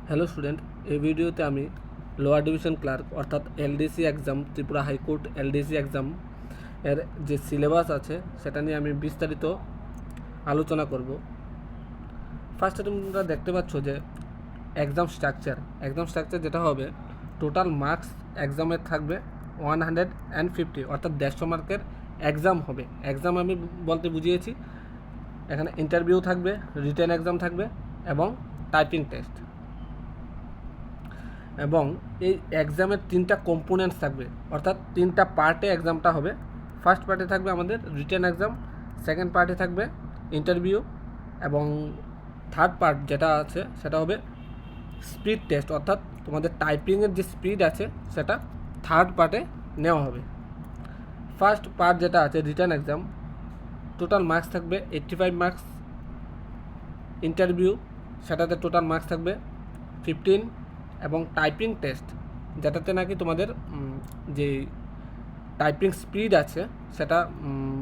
Hello student, এই ভিডিওতে আমি লোয়ার ডিভিশন ক্লার্ক অর্থাৎ LDC exam, Tripura high court LDC exam এর যে সিলেবাস আছে সেটা নিয়ে আমি বিস্তারিত আলোচনা করব। ফার্স্টে তোমরা দেখতে পাচ্ছ যে এক্সাম স্ট্রাকচার যেটা হবে, টোটাল মার্কস এক্সামের থাকবে 150, অর্থাৎ 150 মার্কের এক্সাম হবে। এক্সাম আমি বলতে বুঝিয়েছি, এখানে ইন্টারভিউ থাকবে, রিটেন এক্সাম থাকবে এবং টাইপিং টেস্ট। এবং এই এক্সামের 3টা কম্পোনেন্টস থাকবে, অর্থাৎ 3টা পার্টে এক্সামটা হবে। ফার্স্ট পার্টে থাকবে আমাদের রিটেন এক্সাম, সেকেন্ড পার্টে থাকবে ইন্টারভিউ এবং থার্ড পার্ট যেটা আছে সেটা হবে স্পিড টেস্ট, অর্থাৎ তোমাদের টাইপিংয়ের যে স্পিড আছে সেটা থার্ড পার্টে নেওয়া হবে। ফার্স্ট পার্ট যেটা আছে রিটেন এক্সাম, টোটাল মার্কস থাকবে 85 মার্কস। ইন্টারভিউ, সেটাতে টোটাল মার্কস থাকবে 15 এবং টাইপিং টেস্ট যেটাতে নাকি তোমাদের যে টাইপিং স্পিড আছে সেটা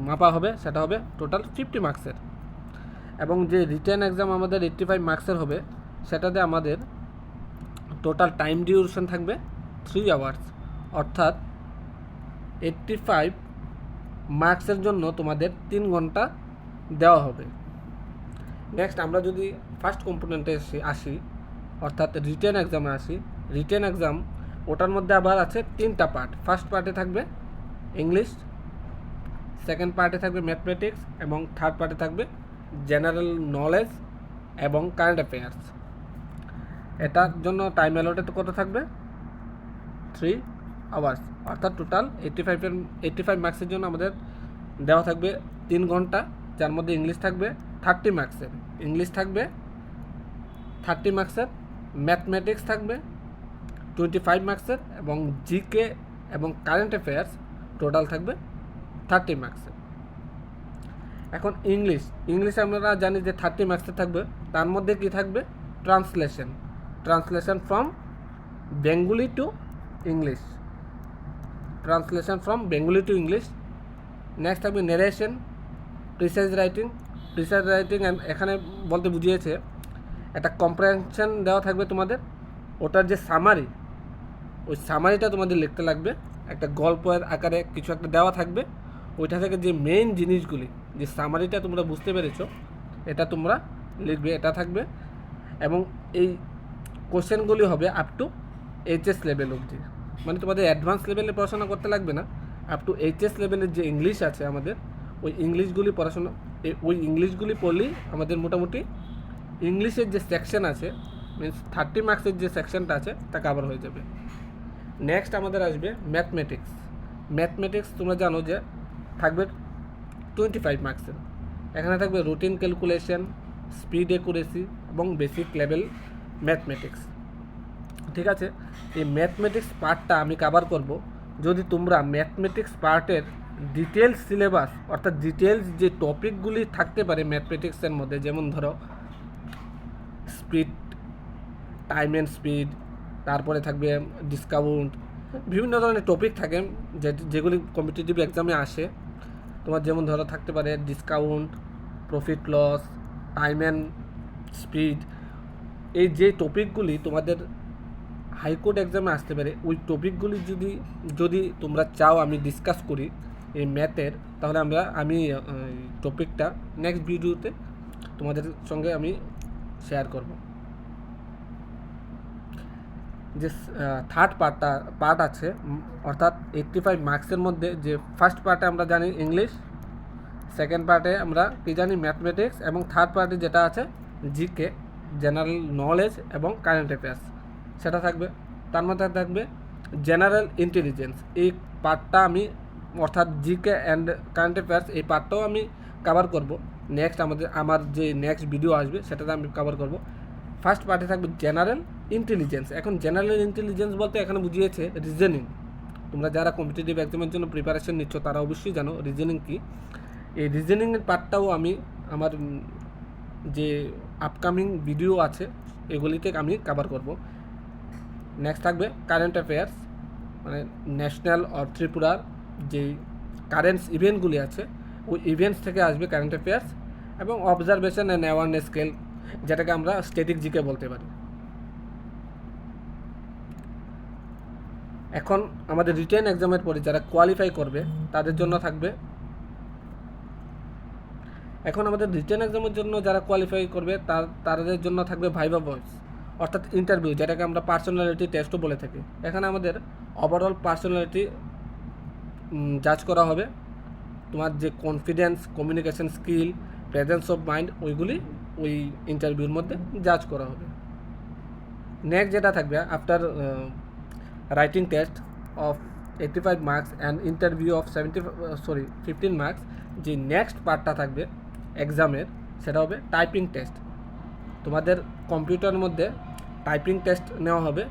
মাপা হবে, সেটা হবে টোটাল 50 মার্কসের। এবং যে রিটেন এক্সাম আমাদের 85 মার্কসের হবে, সেটাতে আমাদের টোটাল টাইম ডিউরেশন থাকবে 3 আওয়ার্স, অর্থাৎ 85 মার্কসের জন্য তোমাদের 3 ঘন্টা দেওয়া হবে। নেক্সট আমরা যদি ফার্স্ট কম্পোনেন্টে আসি, অর্থাৎ রিটেন এক্সামে আসি, রিটেন এক্সাম ওটার মধ্যে আবার আছে 3টা পার্ট। ফার্স্ট পার্টে থাকবে ইংলিশ, সেকেন্ড পার্টে থাকবে ম্যাথমেটিক্স এবং থার্ড পার্টে থাকবে জেনারেল নলেজ এবং কারেন্ট অ্যাফেয়ার্স। এটার জন্য টাইম অ্যালোটেড কত থাকবে? 3 আওয়ার্স, অর্থাৎ টোটাল 85 মার্কসের জন্য আমাদের দেওয়া থাকবে 3 ঘন্টা, যার মধ্যে ইংলিশ থাকবে 30 মার্কসের, ইংলিশ থাকবে 30 মার্কসের, ম্যাথমেটিক্স থাকবে 25 মার্কসের এবং জিকে এবং কারেন্ট অ্যাফেয়ার্স টোটাল থাকবে 30 মার্কসের। এখন ইংলিশ আমরা জানি যে 30 মার্কসের থাকবে, তার মধ্যে কি থাকবে? Translation from Bengali to English, next থাকবে নেরেশন, প্রিসাইজ রাইটিং। এখানে বলতে বুঝিয়েছে একটা কম্প্রেহেনশন দেওয়া থাকবে তোমাদের, ওটার যে সামারি, ওই সামারিটা তোমাদের লিখতে লাগবে। একটা গল্পের আকারে কিছু একটা দেওয়া থাকবে, ওইটা থেকে যে মেইন জিনিসগুলি, যে সামারিটা তোমরা বুঝতে পেরেছো, এটা তোমরা লিখবে, এটা থাকবে। এবং এই কোশ্চেনগুলি হবে আপ টু এইচএস লেভেল অবধি, মানে তোমাদের অ্যাডভান্স লেভেলে পড়াশোনা করতে লাগবে না। আপ টু এইচএস লেভেলের যে ইংলিশ আছে আমাদের, ওই ইংলিশগুলি পড়লেই আমাদের মোটামুটি ইংলিশের যে সেকশন আছে, মিনস 30 মার্কসের যে সেকশনটা আছে তা কভার হয়ে যাবে। নেক্সট আমাদের আসবে ম্যাথমেটিক্স। তোমরা জানো যে থাকবে 25 মার্কসের। এখানে থাকবে রুটিন ক্যালকুলেশন, স্পিড অ্যাকুরেসি এবং বেসিক লেভেল ম্যাথমেটিক্স। ঠিক আছে, এই ম্যাথমেটিক্স পার্টটা আমি কভার করব। যদি তোমরা ম্যাথমেটিক্স পার্টের ডিটেলস সিলেবাস, অর্থাৎ ডিটেলস যে টপিকগুলি থাকতে পারে ম্যাথমেটিক্সের মধ্যে, যেমন ধরো স্পিড, টাইম অ্যান্ড স্পিড, তারপরে থাকবে ডিসকাউন্ট, বিভিন্ন ধরনের টপিক থাকে যেগুলি কম্পিটিটিভ এক্সামে আসে। তোমার যেমন ধরো থাকতে পারে discount, profit loss, time and speed. এই যে টপিকগুলি তোমাদের হাইকোর্ট এক্সামে আসতে পারে, ওই টপিকগুলি যদি তোমরা চাও আমি ডিসকাস করি এই ম্যাথের, তাহলে আমি টপিকটা নেক্সট ভিডিওতে তোমাদের সঙ্গে আমি শেয়ার করব। যে থার্ড পার্ট আছে, অর্থাৎ 85 মার্কসের মধ্যে যে ফার্স্ট পার্টে আমরা জানি ইংলিশ, সেকেন্ড পার্টে আমরা কি জানি ম্যাথমেটিক্স, এবং থার্ড পার্টে যেটা আছে জিকে, জেনারেল নলেজ এবং কারেন্ট অ্যাফেয়ার্স সেটা থাকবে। তার মধ্যে থাকবে জেনারেল ইন্টেলিজেন্স, এই পার্টটা আমি, অর্থাৎ জিকে অ্যান্ড কারেন্ট অ্যাফেয়ার্স, এই পার্টটাও আমি কভার করব। নেক্সট আমার যে নেক্সট ভিডিও আসবে সেটাতে আমি কভার করব। ফার্স্ট পার্টে থাকবে জেনারেল ইন্টেলিজেন্স। এখন জেনারেল ইন্টেলিজেন্স বলতে এখানে বুঝিয়েছে রিজনিং। তোমরা যারা কম্পিটিটিভ এক্সামের জন্য প্রিপারেশন নিচ্ছ তারা অবশ্যই জানো রিজনিং কি। এই রিজনিংয়ের পার্টটাও আমি আমার যে আপকামিং ভিডিও আছে এগুলিতে আমি কভার করব। নেক্সট থাকবে কারেন্ট অ্যাফেয়ার্স, মানে ন্যাশনাল অর ত্রিপুরার যে কারেন্ট ইভেন্টগুলি আছে ওই ইভেন্টস থেকে আসবে কারেন্ট অ্যাফেয়ার্স, এবং অবজারভেশন অ্যান্ড অ্যাওয়ারনেস স্কেল, যেটাকে আমরা স্ট্যাটিক জিকে বলতে পারি। এখন আমাদের রিটেন এক্সামের পরে যারা কোয়ালিফাই করবে তাদের জন্য থাকবে, এখন আমাদের রিটেন এক্সামের জন্য যারা কোয়ালিফাই করবে তাদের জন্য থাকবে ভাইভা ভয়েস, অর্থাৎ ইন্টারভিউ, যেটাকে আমরা পার্সোনালিটি টেস্টও বলে থাকি। এখানে আমাদের ওভারঅল পার্সোনালিটি জাজ করা হবে, তোমার যে confidence, communication skill, presence of mind, ওইগুলি ওই ইন্টারভিউর মধ্যে জাজ করা হবে। নেক্সট যেটা থাকবে, after writing test of 85 marks and interview of 15 marks, যে নেক্সট পার্টটা থাকবে এক্সামের, সেটা হবে টাইপিং টেস্ট। তোমাদের কম্পিউটারের মধ্যে টাইপিং টেস্ট নেওয়া হবে,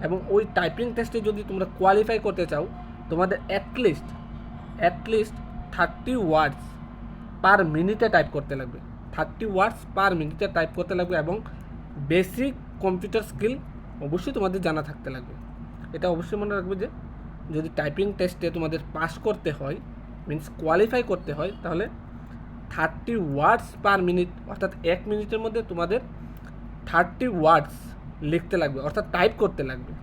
এবং ওই টাইপিং টেস্টে যদি তোমরা কোয়ালিফাই করতে চাও, তোমাদের অ্যাটলিস্ট 30 ওয়ার্ডস পার মিনিটে টাইপ করতে লাগবে, 30 ওয়ার্ডস পার মিনিটে টাইপ করতে লাগবে, এবং বেসিক কম্পিউটার স্কিল অবশ্যই তোমাদের জানা থাকতে লাগবে। এটা অবশ্যই মনে রাখবে যে যদি টাইপিং টেস্টে তোমাদের পাস করতে হয়, মিনস কোয়ালিফাই করতে হয়, তাহলে 30 ওয়ার্ডস পার মিনিট, অর্থাৎ 1 মিনিটের মধ্যে তোমাদের 30 ওয়ার্ডস লিখতে লাগবে, অর্থাৎ টাইপ করতে লাগবে।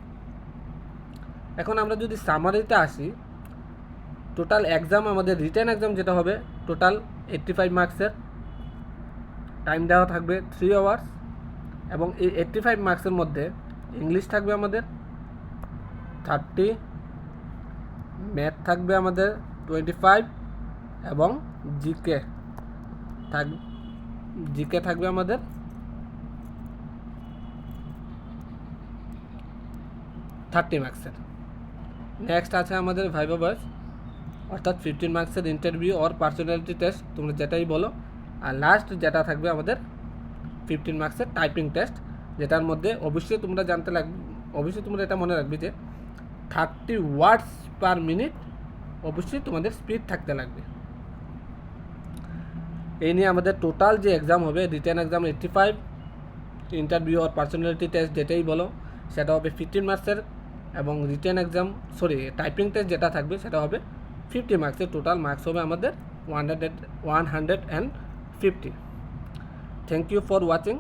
এখন আমরা যদি সামারিতে আসি, টোটাল এক্সাম, আমাদের রিটেন এক্সাম যেটা হবে, টোটাল 85 মার্কসের, টাইম দেওয়া থাকবে 3 আওয়ার্স, এবং এই 85 মার্কসের মধ্যে ইংলিশ থাকবে আমাদের 30, ম্যাথ থাকবে আমাদের 25, এবং জিকে থাকবে আমাদের 30 মার্কসের। নেক্সট আছে আমাদের ভাইভা ভয়েস, অর্থাৎ 15 মার্কসের ইন্টারভিউ অর পার্সোনালিটি টেস্ট, তোমরা যেটাই বলো। আর লাস্ট যেটা থাকবে আমাদের 15 মার্কসের টাইপিং টেস্ট, যেটার মধ্যে অবশ্যই তোমরা এটা মনে রাখবে যে 30 ওয়ার্ডস পার মিনিট অবশ্যই তোমাদের স্পিড থাকতে লাগবে। এই নিয়ে আমাদের টোটাল যে এক্সাম হবে, রিটেন এক্সাম 85, ইন্টারভিউ আর পার্সোনালিটি টেস্ট যেটাই বলো সেটা হবে 15 মার্কসের, এবং টাইপিং টেস্ট যেটা থাকবে সেটা হবে 50 মার্কসের। টোটাল মার্কস হবে আমাদের 150। Thank you for watching.